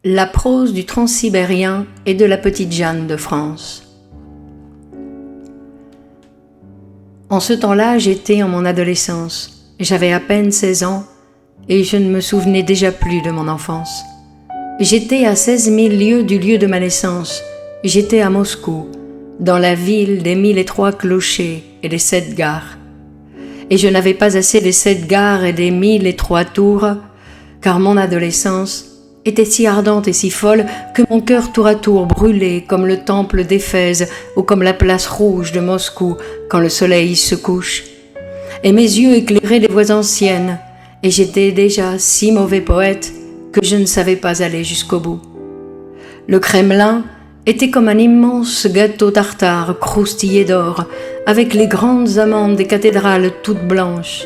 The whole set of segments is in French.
La prose du Transsibérien et de la petite Jeanne de France. En ce temps-là, j'étais en mon adolescence. J'avais à peine 16 ans et je ne me souvenais déjà plus de mon enfance. J'étais à 16 000 lieues du lieu de ma naissance. J'étais à Moscou, dans la ville des 1003 clochers et des 7 gares. Et je n'avais pas assez des 7 gares et des 1003 tours, car mon adolescence était si ardente et si folle que mon cœur tour à tour brûlait comme le temple d'Éphèse ou comme la place rouge de Moscou quand le soleil se couche. Et mes yeux éclairaient les voies anciennes, et j'étais déjà si mauvais poète que je ne savais pas aller jusqu'au bout. Le Kremlin était comme un immense gâteau tartare croustillé d'or, avec les grandes amandes des cathédrales toutes blanches,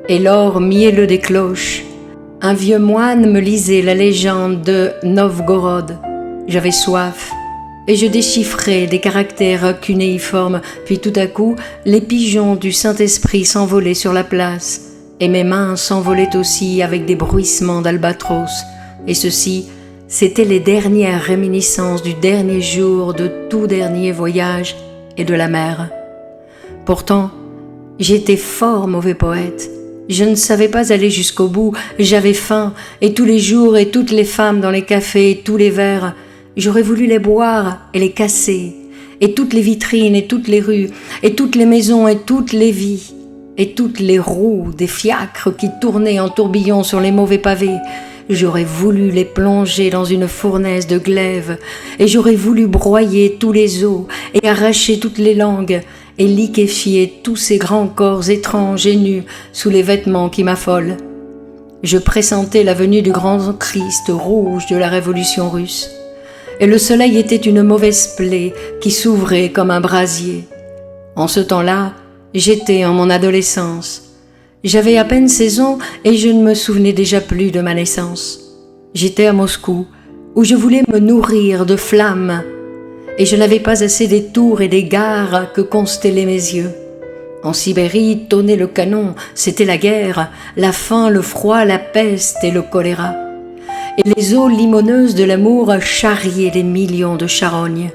et l'or mielleux des cloches. Un vieux moine me lisait la légende de Novgorod. J'avais soif, et je déchiffrais des caractères cunéiformes, puis tout à coup, les pigeons du Saint-Esprit s'envolaient sur la place, et mes mains s'envolaient aussi avec des bruissements d'albatros, et ceci, c'étaient les dernières réminiscences du dernier jour de tout dernier voyage et de la mer. Pourtant, j'étais fort mauvais poète. Je ne savais pas aller jusqu'au bout, j'avais faim, et tous les jours et toutes les femmes dans les cafés et tous les verres, j'aurais voulu les boire et les casser, et toutes les vitrines et toutes les rues, et toutes les maisons et toutes les vies, et toutes les roues des fiacres qui tournaient en tourbillon sur les mauvais pavés. J'aurais voulu les plonger dans une fournaise de glaive, et j'aurais voulu broyer tous les os et arracher toutes les langues, et liquéfier tous ces grands corps étranges et nus sous les vêtements qui m'affolent. Je pressentais la venue du grand Christ rouge de la révolution russe, et le soleil était une mauvaise plaie qui s'ouvrait comme un brasier. En ce temps-là, j'étais en mon adolescence. J'avais à peine 16 ans et je ne me souvenais déjà plus de ma naissance. J'étais à Moscou, où je voulais me nourrir de flammes, et je n'avais pas assez des tours et des gares que constellaient mes yeux. En Sibérie tonnait le canon, c'était la guerre, la faim, le froid, la peste et le choléra. Et les eaux limoneuses de l'amour charriaient des millions de charognes.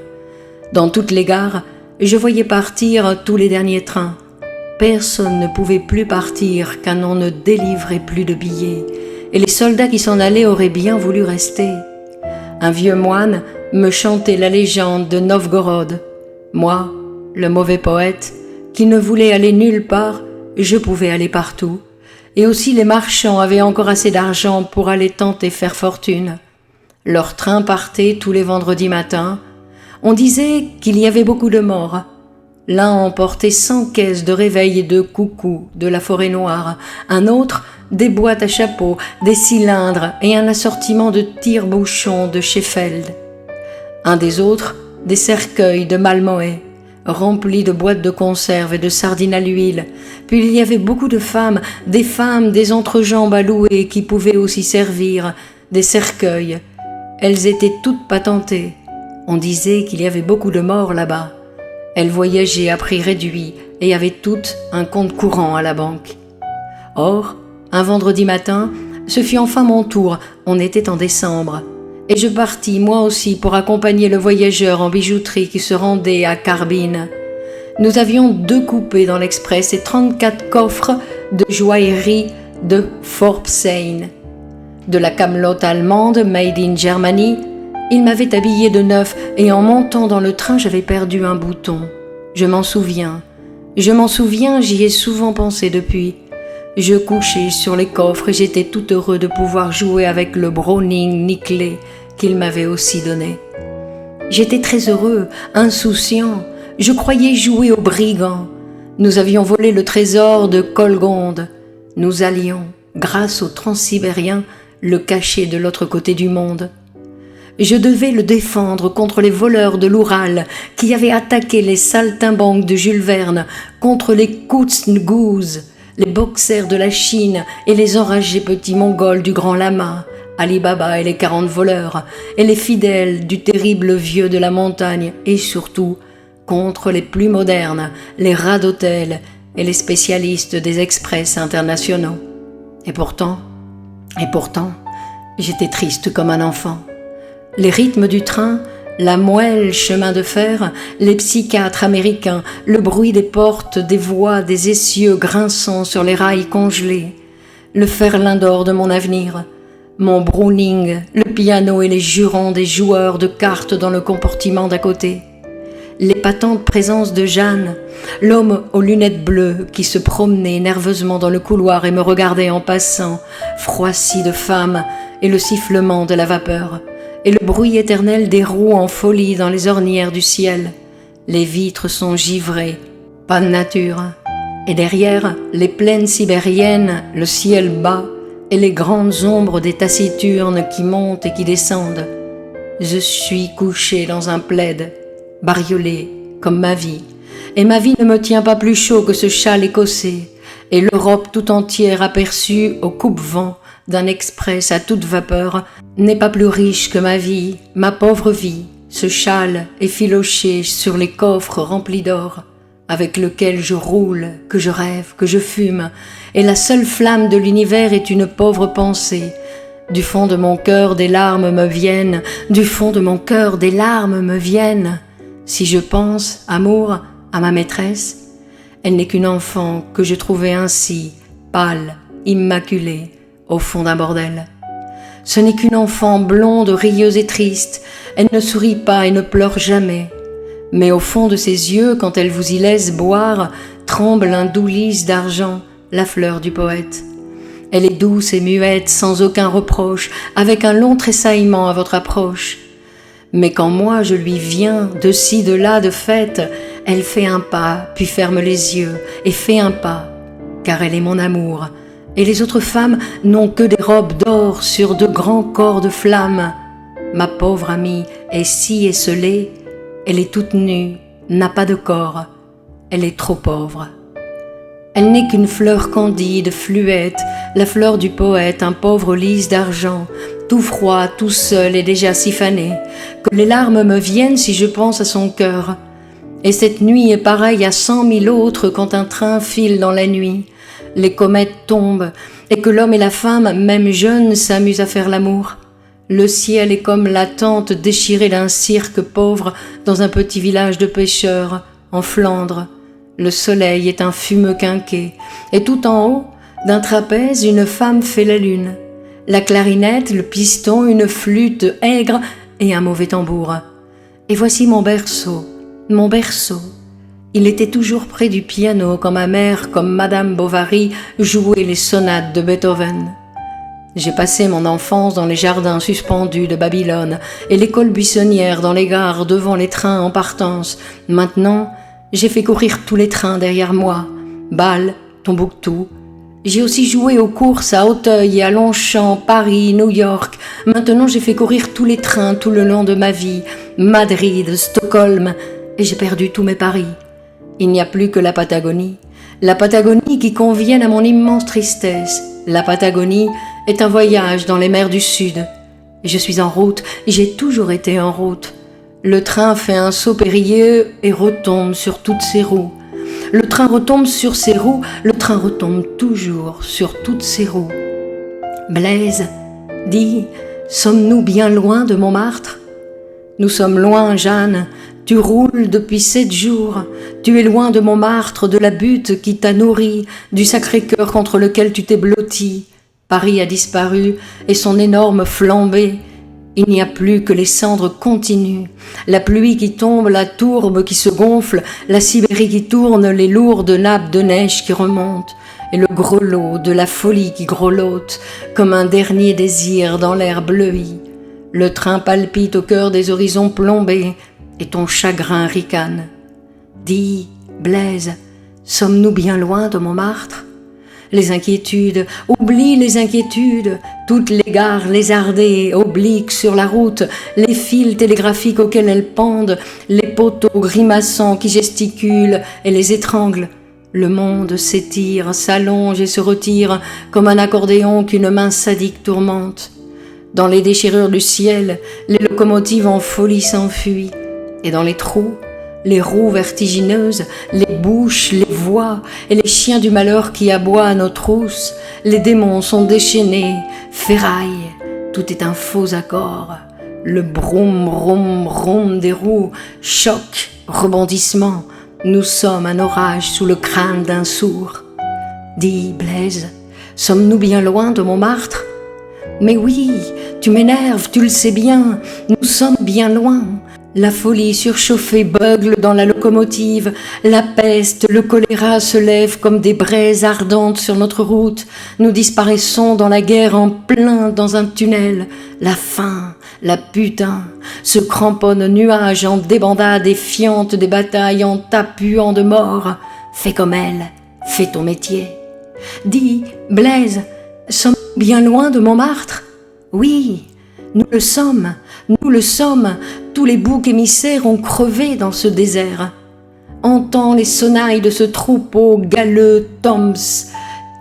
Dans toutes les gares, je voyais partir tous les derniers trains. Personne ne pouvait plus partir car on ne délivrait plus de billets, et les soldats qui s'en allaient auraient bien voulu rester. Un vieux moine me chantait la légende de Novgorod. Moi, le mauvais poète, qui ne voulait aller nulle part, je pouvais aller partout. Et aussi les marchands avaient encore assez d'argent pour aller tenter faire fortune. Leur train partait tous les vendredis matins. On disait qu'il y avait beaucoup de morts. L'un emportait 100 caisses de réveil et de coucou de la forêt noire, un autre des boîtes à chapeaux, des cylindres et un assortiment de tire-bouchons de Sheffield. Un des autres, des cercueils de Malmöe, remplis de boîtes de conserve et de sardines à l'huile. Puis il y avait beaucoup de femmes, des entrejambes à louer qui pouvaient aussi servir, des cercueils. Elles étaient toutes patentées. On disait qu'il y avait beaucoup de morts là-bas. Elles voyageaient à prix réduit et avaient toutes un compte courant à la banque. Or, un vendredi matin, ce fut enfin mon tour, on était en décembre, et je partis moi aussi pour accompagner le voyageur en bijouterie qui se rendait à Karbin. Nous avions 2 coupés dans l'express et 34 coffres de joaillerie de Forbsein. De la camelote allemande made in Germany, il m'avait habillé de neuf et en montant dans le train, j'avais perdu un bouton. Je m'en souviens, j'y ai souvent pensé depuis. Je couchais sur les coffres et j'étais tout heureux de pouvoir jouer avec le Browning nickelé qu'il m'avait aussi donné. J'étais très heureux, insouciant, je croyais jouer aux brigands. Nous avions volé le trésor de Kolgonde. Nous allions, grâce au Transsibérien, le cacher de l'autre côté du monde. Je devais le défendre contre les voleurs de l'Oural qui avaient attaqué les saltimbanques de Jules Verne, contre les Koutzngous, les boxers de la Chine et les enragés petits mongols du Grand Lama, Ali Baba et les 40 voleurs, et les fidèles du terrible vieux de la montagne, et surtout contre les plus modernes, les rats d'hôtel et les spécialistes des express internationaux. Et pourtant, j'étais triste comme un enfant. Les rythmes du train, la moelle chemin de fer, les psychiatres américains, le bruit des portes, des voix, des essieux grinçant sur les rails congelés, le ferlin d'or de mon avenir, mon Browning, le piano et les jurons des joueurs de cartes dans le compartiment d'à côté, l'épatante présence de Jeanne, l'homme aux lunettes bleues qui se promenait nerveusement dans le couloir et me regardait en passant, froissi de femme, et le sifflement de la vapeur, et le bruit éternel des roues en folie dans les ornières du ciel. Les vitres sont givrées, pas de nature. Et derrière, les plaines sibériennes, le ciel bas, et les grandes ombres des taciturnes qui montent et qui descendent. Je suis couché dans un plaid, bariolé comme ma vie, et ma vie ne me tient pas plus chaud que ce châle écossais, et l'Europe tout entière aperçue au coupe-vent d'un express à toute vapeur n'est pas plus riche que ma pauvre vie, ce châle effiloché sur les coffres remplis d'or, avec lequel je roule, que je rêve, que je fume, et la seule flamme de l'univers est une pauvre pensée. Du fond de mon cœur des larmes me viennent, du fond de mon cœur des larmes me viennent. Si je pense, amour, à ma maîtresse, elle n'est qu'une enfant que je trouvais ainsi, pâle, immaculée, au fond d'un bordel. Ce n'est qu'une enfant blonde, rieuse et triste, elle ne sourit pas et ne pleure jamais. Mais au fond de ses yeux, quand elle vous y laisse boire, tremble un doux lys d'argent, la fleur du poète. Elle est douce et muette, sans aucun reproche, avec un long tressaillement à votre approche. Mais quand moi je lui viens, de ci, de là, de fête, elle fait un pas, puis ferme les yeux, et fait un pas, car elle est mon amour. Et les autres femmes n'ont que des robes d'or sur de grands corps de flammes. Ma pauvre amie est si esselée, elle est toute nue, n'a pas de corps, elle est trop pauvre. Elle n'est qu'une fleur candide, fluette, la fleur du poète, un pauvre lys d'argent, tout froid, tout seul et déjà si fané, que les larmes me viennent si je pense à son cœur. Et cette nuit est pareille à 100 000 autres quand un train file dans la nuit. Les comètes tombent, et que l'homme et la femme, même jeunes, s'amusent à faire l'amour. Le ciel est comme la tente déchirée d'un cirque pauvre dans un petit village de pêcheurs, en Flandre. Le soleil est un fumeux quinquet, et tout en haut, d'un trapèze, une femme fait la lune. La clarinette, le piston, une flûte aigre et un mauvais tambour. Et voici mon berceau, mon berceau. Il était toujours près du piano quand ma mère, comme Madame Bovary, jouait les sonates de Beethoven. J'ai passé mon enfance dans les jardins suspendus de Babylone et l'école buissonnière dans les gares devant les trains en partance. Maintenant, j'ai fait courir tous les trains derrière moi. Bâle, Tombouctou. J'ai aussi joué aux courses à Auteuil et à Longchamp, Paris, New York. Maintenant, j'ai fait courir tous les trains tout le long de ma vie. Madrid, Stockholm. Et j'ai perdu tous mes paris. Il n'y a plus que la Patagonie qui convienne à mon immense tristesse. La Patagonie est un voyage dans les mers du Sud. Je suis en route, j'ai toujours été en route. Le train fait un saut périlleux et retombe sur toutes ses roues. Le train retombe sur ses roues, le train retombe toujours sur toutes ses roues. Blaise, dis, sommes-nous bien loin de Montmartre ? Nous sommes loin, Jeanne. Tu roules depuis 7 jours, tu es loin de Montmartre, de la butte qui t'a nourri, du Sacré-Cœur contre lequel tu t'es blotti. Paris a disparu et son énorme flambée. Il n'y a plus que les cendres continues, la pluie qui tombe, la tourbe qui se gonfle, la Sibérie qui tourne, les lourdes nappes de neige qui remontent, et le grelot de la folie qui grelotte, comme un dernier désir dans l'air bleui. Le train palpite au cœur des horizons plombés, et ton chagrin ricane. Dis, Blaise, sommes-nous bien loin de Montmartre ? Les inquiétudes, oublie les inquiétudes, toutes les gares lézardées, obliques sur la route, les fils télégraphiques auxquels elles pendent, les poteaux grimaçants qui gesticulent et les étranglent. Le monde s'étire, s'allonge et se retire comme un accordéon qu'une main sadique tourmente. Dans les déchirures du ciel, les locomotives en folie s'enfuient. Et dans les trous, les roues vertigineuses, les bouches, les voix, et les chiens du malheur qui aboient à nos trousses, les démons sont déchaînés, ferraillent, tout est un faux accord. Le broum, broum, broum des roues, choc, rebondissement, nous sommes un orage sous le crâne d'un sourd. Dis, Blaise, sommes-nous bien loin de Montmartre? Mais oui, tu m'énerves, tu le sais bien, nous sommes bien loin. La folie surchauffée beugle dans la locomotive, la peste, le choléra se lèvent comme des braises ardentes sur notre route. Nous disparaissons dans la guerre en plein dans un tunnel. La faim, la putain, se cramponne aux nuages en débandade effiante des batailles en tapuant de mort. Fais comme elle, fais ton métier. Dis, Blaise, sommes-nous bien loin de Montmartre? Oui, nous le sommes, tous les boucs émissaires ont crevé dans ce désert. Entends les sonnailles de ce troupeau galeux, Toms,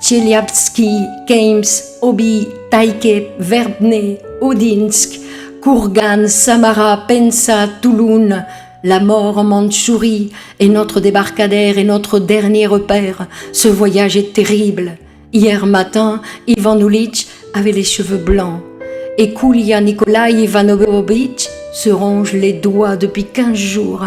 Tcheliabski, Keims, Obi, Taïke, Verbne, Odinsk, Kourgan, Samara, Pensa, Touloun. La mort en Mandchourie est notre débarcadère et notre dernier repère. Ce voyage est terrible. Hier matin, Ivan Oulitch avait les cheveux blancs. Et Koulia Nikolai Ivanovitch se ronge les doigts depuis 15 jours.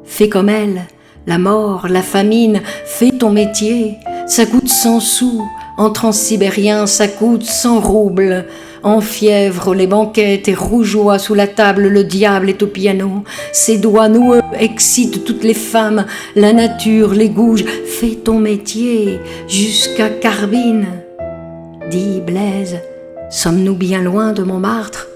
Fais comme elle, la mort, la famine, fais ton métier. Ça coûte 100 sous, en transsibérien ça coûte 100 roubles. En fièvre les banquettes et rougeois sous la table, le diable est au piano. Ses doigts noueux excitent toutes les femmes, la nature les gouge. Fais ton métier jusqu'à Carbine. Dis, Blaise, sommes-nous bien loin de Montmartre?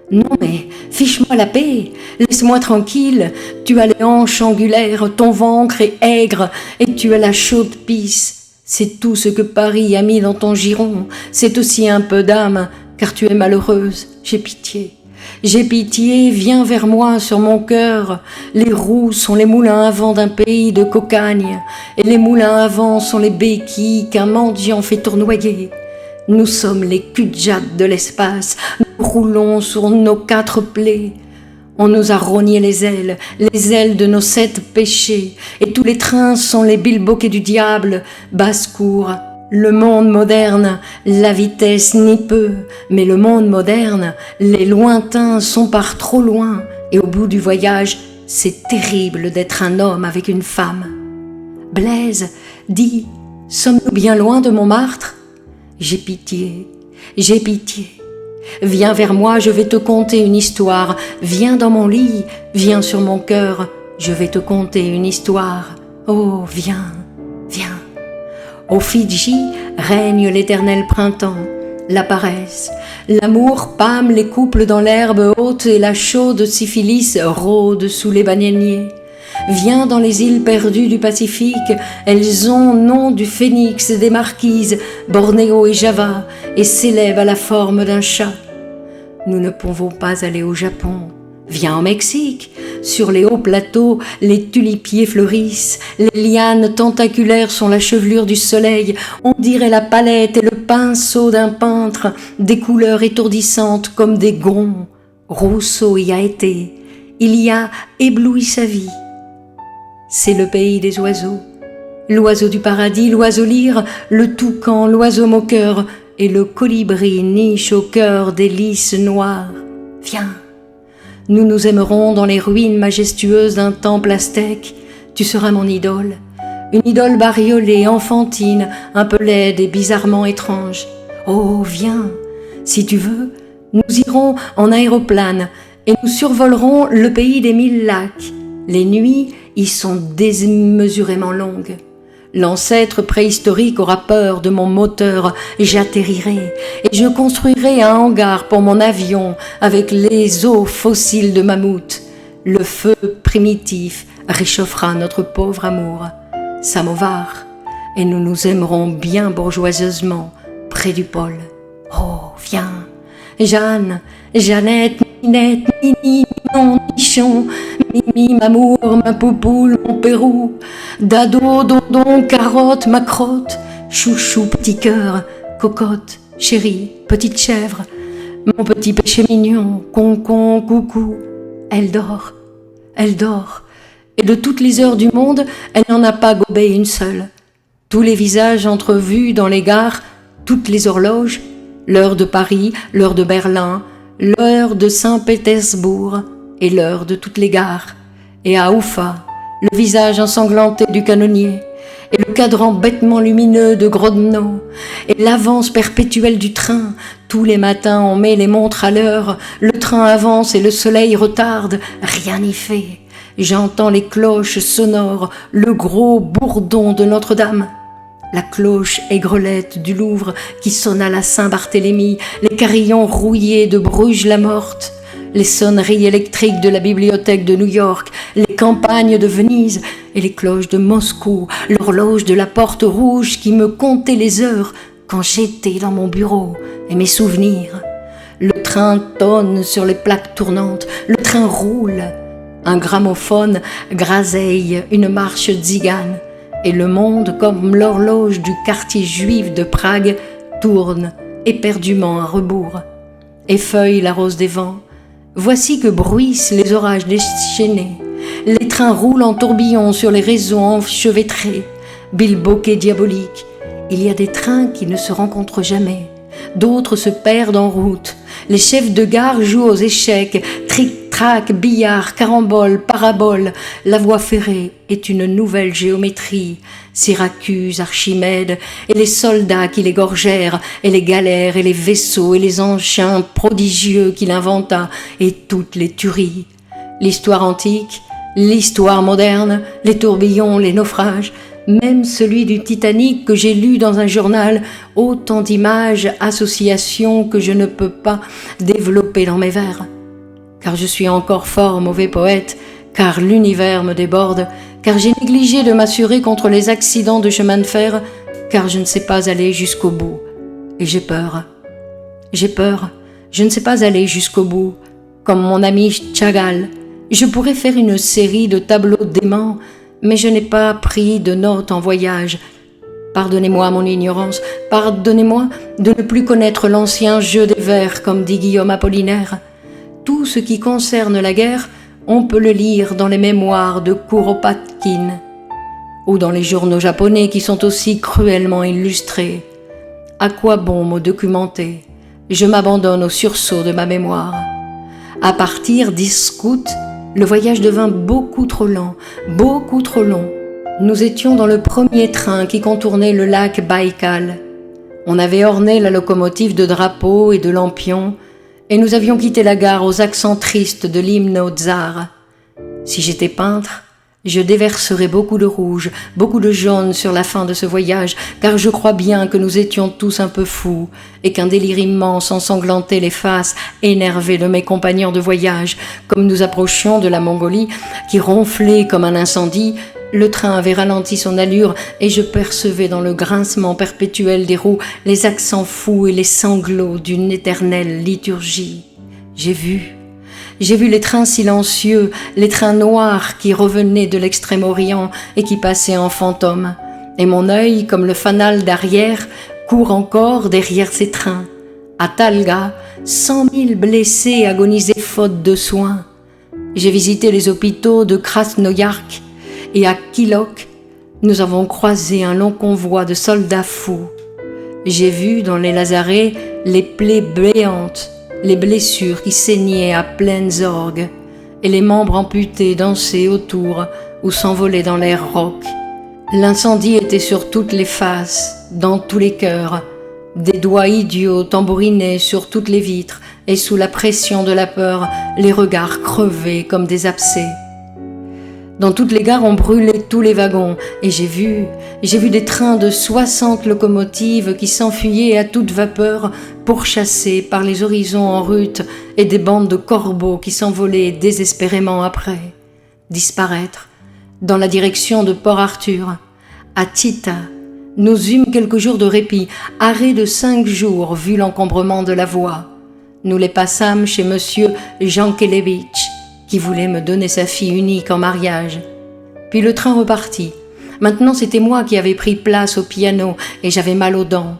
Non mais, fiche-moi la paix, laisse-moi tranquille, tu as les hanches angulaires, ton ventre est aigre, et tu as la chaude pisse. C'est tout ce que Paris a mis dans ton giron, c'est aussi un peu d'âme, car tu es malheureuse, j'ai pitié. J'ai pitié, viens vers moi sur mon cœur. Les roues sont les moulins à vent d'un pays de cocagne, et les moulins à vent sont les béquilles qu'un mendiant fait tournoyer. Nous sommes les cul-de-jatte de l'espace, nous roulons sur nos 4 plaies. On nous a rogné les ailes de nos 7 péchés, et tous les trains sont les bilboquets du diable, basse-cour. Le monde moderne, la vitesse n'y peut, mais le monde moderne, les lointains sont par trop loin, et au bout du voyage, c'est terrible d'être un homme avec une femme. Blaise, dis, sommes-nous bien loin de Montmartre? J'ai pitié, j'ai pitié. Viens vers moi, je vais te conter une histoire. Viens dans mon lit, viens sur mon cœur, je vais te conter une histoire. Oh, viens, viens. Aux Fidji règne l'éternel printemps, la paresse, l'amour pâme les couples dans l'herbe haute et la chaude syphilis rôde sous les bananiers. Viens dans les îles perdues du Pacifique, elles ont nom du phénix et des marquises, Bornéo et Java, et s'élèvent à la forme d'un chat. Nous ne pouvons pas aller au Japon. Viens au Mexique, sur les hauts plateaux, les tulipiers fleurissent, les lianes tentaculaires sont la chevelure du soleil, on dirait la palette et le pinceau d'un peintre, des couleurs étourdissantes comme des gonds. Rousseau y a été, il y a ébloui sa vie. C'est le pays des oiseaux, l'oiseau du paradis, l'oiseau lyre, le toucan, l'oiseau moqueur, et le colibri niche au cœur des lys noirs. Viens, nous nous aimerons dans les ruines majestueuses d'un temple aztèque, tu seras mon idole, une idole bariolée, enfantine, un peu laide et bizarrement étrange. Oh, viens, si tu veux, nous irons en aéroplane et nous survolerons le pays des 1000 lacs. Les nuits y sont démesurément longues. L'ancêtre préhistorique aura peur de mon moteur, j'atterrirai et je construirai un hangar pour mon avion avec les os fossiles de mammouth. Le feu primitif réchauffera notre pauvre amour, samovar, et nous nous aimerons bien bourgeoiseusement près du pôle. Oh, viens, Jeanne, Jeannette, Ninette, Nini, Ninon, Nichon, Mimi, Mamour, ma poupoule, mon Pérou, Dado, Dondon, Carotte, ma crotte, Chouchou, petit cœur, cocotte, chérie, petite chèvre, mon petit péché mignon, concon, coucou. Elle dort, et de toutes les heures du monde, elle n'en a pas gobé une seule. Tous les visages entrevus dans les gares, toutes les horloges, l'heure de Paris, l'heure de Berlin, l'heure de Saint-Pétersbourg et l'heure de toutes les gares, et à Oufa, le visage ensanglanté du canonnier, et le cadran bêtement lumineux de Grodno, et l'avance perpétuelle du train. Tous les matins on met les montres à l'heure, le train avance et le soleil retarde, rien n'y fait. J'entends les cloches sonores, le gros bourdon de Notre-Dame, la cloche aigrelette du Louvre qui sonne à la Saint-Barthélemy, les carillons rouillés de Bruges-la-Morte, les sonneries électriques de la bibliothèque de New York, les campagnes de Venise et les cloches de Moscou, l'horloge de la Porte Rouge qui me comptait les heures quand j'étais dans mon bureau et mes souvenirs. Le train tonne sur les plaques tournantes, le train roule. Un gramophone graseille une marche tzigane et le monde, comme l'horloge du quartier juif de Prague, tourne éperdument à rebours. Effeuille la rose des vents. Voici que bruissent les orages déchaînés. Les trains roulent en tourbillon sur les réseaux enchevêtrés. Bilboquet diabolique. Il y a des trains qui ne se rencontrent jamais. D'autres se perdent en route. Les chefs de gare jouent aux échecs, tric-trac, billard, carambole, parabole. La voie ferrée est une nouvelle géométrie. Syracuse, Archimède, et les soldats qui l'égorgèrent, et les galères, et les vaisseaux, et les engins prodigieux qu'il inventa, et toutes les tueries. L'histoire antique, l'histoire moderne, les tourbillons, les naufrages, même celui du Titanic que j'ai lu dans un journal, autant d'images, associations que je ne peux pas développer dans mes vers. Car je suis encore fort mauvais poète, car l'univers me déborde, car j'ai négligé de m'assurer contre les accidents de chemin de fer, car je ne sais pas aller jusqu'au bout. Et j'ai peur. J'ai peur, je ne sais pas aller jusqu'au bout, comme mon ami Chagall. Je pourrais faire une série de tableaux déments, mais je n'ai pas pris de notes en voyage. Pardonnez-moi mon ignorance, pardonnez-moi de ne plus connaître l'ancien jeu des vers, comme dit Guillaume Apollinaire. Tout ce qui concerne la guerre, on peut le lire dans les mémoires de Kuropatkin, ou dans les journaux japonais qui sont aussi cruellement illustrés. À quoi bon me documenter? Je m'abandonne au sursaut de ma mémoire. À partir d'Irkoutsk, le voyage devint beaucoup trop lent, beaucoup trop long. Nous étions dans le premier train qui contournait le lac Baïkal. On avait orné la locomotive de drapeaux et de lampions, et nous avions quitté la gare aux accents tristes de l'hymne au tsar. Si j'étais peintre, je déverserais beaucoup de rouge, beaucoup de jaune sur la fin de ce voyage, car je crois bien que nous étions tous un peu fous, et qu'un délire immense ensanglantait les faces énervées de mes compagnons de voyage. Comme nous approchions de la Mongolie, qui ronflait comme un incendie, le train avait ralenti son allure, et je percevais dans le grincement perpétuel des roues les accents fous et les sanglots d'une éternelle liturgie. J'ai vu les trains silencieux, les trains noirs qui revenaient de l'extrême-orient et qui passaient en fantômes. Et mon œil, comme le fanal d'arrière, court encore derrière ces trains. À Talga, 100 000 blessés agonisaient faute de soins. J'ai visité les hôpitaux de Krasnoïarsk et à Kilok, nous avons croisé un long convoi de soldats fous. J'ai vu dans les lazarets les plaies béantes, les blessures qui saignaient à pleines orgues, et les membres amputés danser autour ou s'envoler dans l'air rauque. L'incendie était sur toutes les faces, dans tous les cœurs. Des doigts idiots tambourinaient sur toutes les vitres, et sous la pression de la peur, les regards crevaient comme des abcès. Dans toutes les gares, on brûlait tous les wagons, et j'ai vu des trains de 60 locomotives qui s'enfuyaient à toute vapeur, pourchassés par les horizons en rut, et des bandes de corbeaux qui s'envolaient désespérément après. Disparaître dans la direction de Port-Arthur. À Tita, nous eûmes quelques jours de répit, arrêt de 5 jours vu l'encombrement de la voie. Nous les passâmes chez monsieur Jankelevitch, qui voulait me donner sa fille unique en mariage. Puis le train repartit. Maintenant, c'était moi qui avais pris place au piano et j'avais mal aux dents.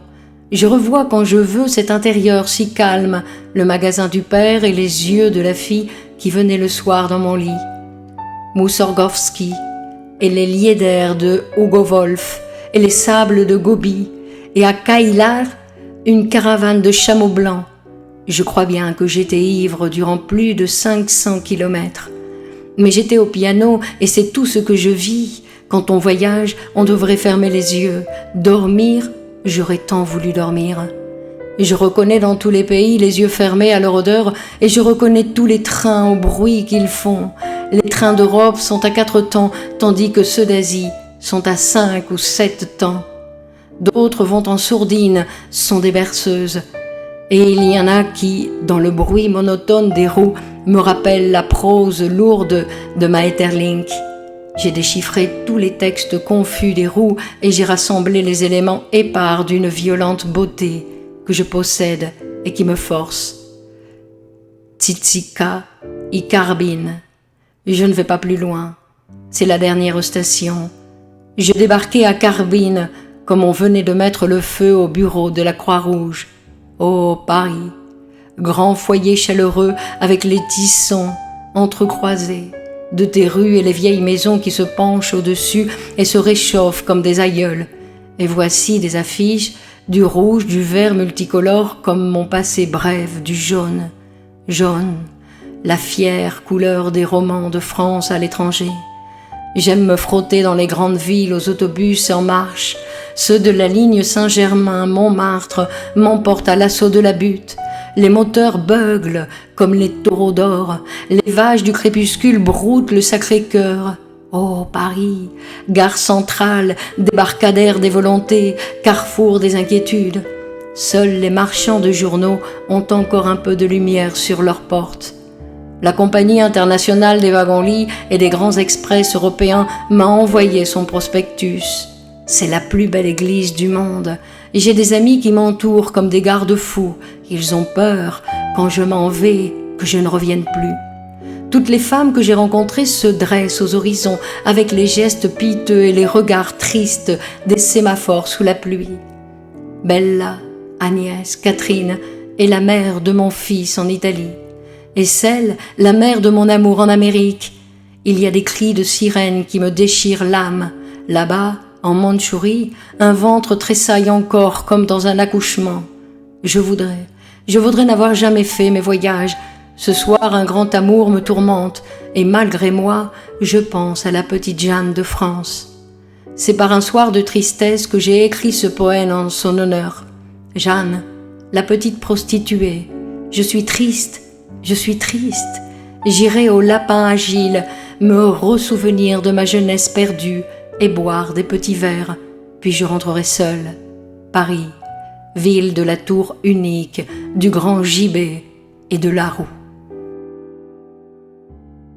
Je revois quand je veux cet intérieur si calme, le magasin du père et les yeux de la fille qui venait le soir dans mon lit. Moussorgovski et les liédères de Hugo Wolf et les sables de Gobi et à Kailar, une caravane de chameaux blancs. Je crois bien que j'étais ivre durant plus de 500 kilomètres. Mais j'étais au piano et c'est tout ce que je vis. Quand on voyage, on devrait fermer les yeux. Dormir, j'aurais tant voulu dormir. Je reconnais dans tous les pays les yeux fermés à leur odeur et je reconnais tous les trains au bruit qu'ils font. Les trains d'Europe sont à 4 temps, tandis que ceux d'Asie sont à 5 ou 7 temps. D'autres vont en sourdine, sont des berceuses. Et il y en a qui, dans le bruit monotone des roues, me rappellent la prose lourde de Maeterlinck. J'ai déchiffré tous les textes confus des roues et j'ai rassemblé les éléments épars d'une violente beauté que je possède et qui me force. Tsitsika, Icarbine. Je ne vais pas plus loin. C'est la dernière station. Je débarquai à Carbine comme on venait de mettre le feu au bureau de la Croix-Rouge. Oh, Paris, grand foyer chaleureux avec les tissons entrecroisés de tes rues et les vieilles maisons qui se penchent au-dessus et se réchauffent comme des aïeuls. Et voici des affiches, du rouge, du vert multicolore comme mon passé bref, du jaune. Jaune, la fière couleur des romans de France à l'étranger. J'aime me frotter dans les grandes villes aux autobus en marche. Ceux de la ligne Saint-Germain, Montmartre m'emportent à l'assaut de la butte. Les moteurs beuglent comme les taureaux d'or. Les vaches du crépuscule broutent le Sacré-Cœur. Oh Paris, gare centrale, débarcadère des volontés, carrefour des inquiétudes. Seuls les marchands de journaux ont encore un peu de lumière sur leurs portes. La Compagnie internationale des wagons-lits et des grands express européens m'a envoyé son prospectus. C'est la plus belle église du monde. J'ai des amis qui m'entourent comme des garde-fous. Ils ont peur, quand je m'en vais, que je ne revienne plus. Toutes les femmes que j'ai rencontrées se dressent aux horizons avec les gestes piteux et les regards tristes des sémaphores sous la pluie. Bella, Agnès, Catherine est la mère de mon fils en Italie. Et celle, la mère de mon amour en Amérique. Il y a des cris de sirènes qui me déchirent l'âme. Là-bas, en Mandchourie, un ventre tressaille encore comme dans un accouchement. Je voudrais n'avoir jamais fait mes voyages. Ce soir, un grand amour me tourmente, et malgré moi, je pense à la petite Jeanne de France. C'est par un soir de tristesse que j'ai écrit ce poème en son honneur. Jeanne, la petite prostituée, je suis triste. J'irai au lapin agile, me ressouvenir de ma jeunesse perdue et boire des petits verres, puis je rentrerai seule. Paris, ville de la tour unique, du grand gibet et de la roue.